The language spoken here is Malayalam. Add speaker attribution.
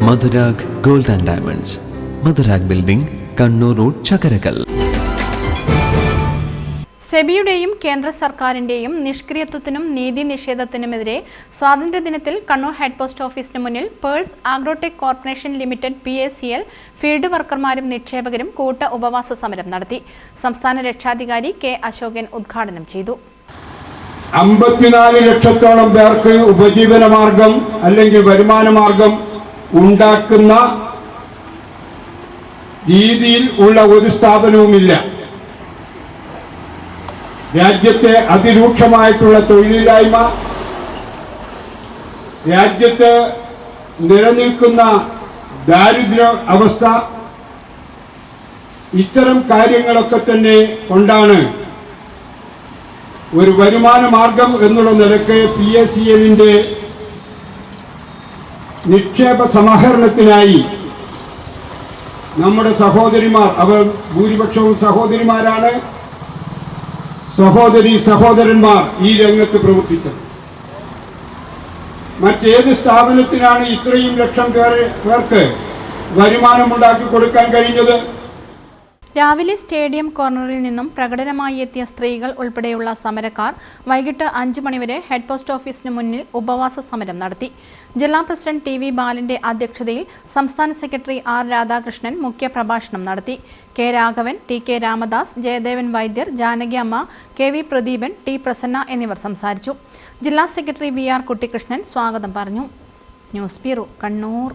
Speaker 1: Madhurag gold and diamonds, Madhurag building, Kannur road, Chakkarakkal.
Speaker 2: സെബിയുടെയും കേന്ദ്ര സർക്കാരിന്റെയും നിഷ്ക്രിയത്വത്തിനും നീതി നിഷേധത്തിനുമെതിരെ സ്വാതന്ത്ര്യദിനത്തിൽ കണ്ണൂർ ഹെഡ് പോസ്റ്റ് ഓഫീസിന് മുന്നിൽ Pearls Agrotech Corporation Limited PACL field വർക്കർമാരും നിക്ഷേപകരും കൂട്ട ഉപവാസ സമരം നടത്തി. സംസ്ഥാന രക്ഷാധികാരി K. അശോകൻ ഉദ്ഘാടനം ചെയ്തു.
Speaker 3: 54 ലക്ഷത്തോളം പേർക്ക് ഉപജീവന മാർഗം അല്ലെങ്കിൽ വരുമാന മാർഗം ഉണ്ടാക്കുന്ന രീതിയിൽ ഉള്ള ഒരു സ്ഥാപനവുമില്ല. രാജ്യത്തെ അതിരൂക്ഷമായിട്ടുള്ള തൊഴിലില്ലായ്മ, രാജ്യത്ത് നിലനിൽക്കുന്ന ദാരിദ്ര്യ അവസ്ഥ, ഇത്തരം കാര്യങ്ങളൊക്കെ തന്നെ കൊണ്ടാണ് ഒരു വരുമാന മാർഗം എന്നുള്ള നിലക്ക് PACLന്റെ നിക്ഷേപ സമാഹരണത്തിനായി നമ്മുടെ സഹോദരിമാർ, അവർ ഭൂരിപക്ഷവും സഹോദരിമാരാണ്, സഹോദരന്മാർ ഈ രംഗത്ത് പ്രവർത്തിച്ചത്. മറ്റേത് സ്ഥാപനത്തിനാണ് ഇത്രയും ലക്ഷം പേർക്ക് വരുമാനമുണ്ടാക്കി കൊടുക്കാൻ കഴിഞ്ഞത്?
Speaker 2: രാവിലെ സ്റ്റേഡിയം കോർണറിൽ നിന്നും പ്രകടനമായി എത്തിയ സ്ത്രീകൾ ഉൾപ്പെടെയുള്ള സമരക്കാർ വൈകിട്ട് 5 മണിവരെ ഹെഡ് പോസ്റ്റ് ഓഫീസിന് മുന്നിൽ ഉപവാസ സമരം നടത്തി. ജില്ലാ പ്രസിഡന്റ് TV ബാലന്റെ അധ്യക്ഷതയിൽ സംസ്ഥാന സെക്രട്ടറി R. രാധാകൃഷ്ണൻ മുഖ്യപ്രഭാഷണം നടത്തി. K. രാഘവൻ, TK രാമദാസ്, ജയദേവൻ വൈദ്യർ, ജാനകി അമ്മ, KV പ്രദീപൻ, T. പ്രസന്ന എന്നിവർ സംസാരിച്ചു. ജില്ലാ സെക്രട്ടറി VR. കുട്ടിക്കൃഷ്ണൻ സ്വാഗതം പറഞ്ഞു. News bureau, Kannur.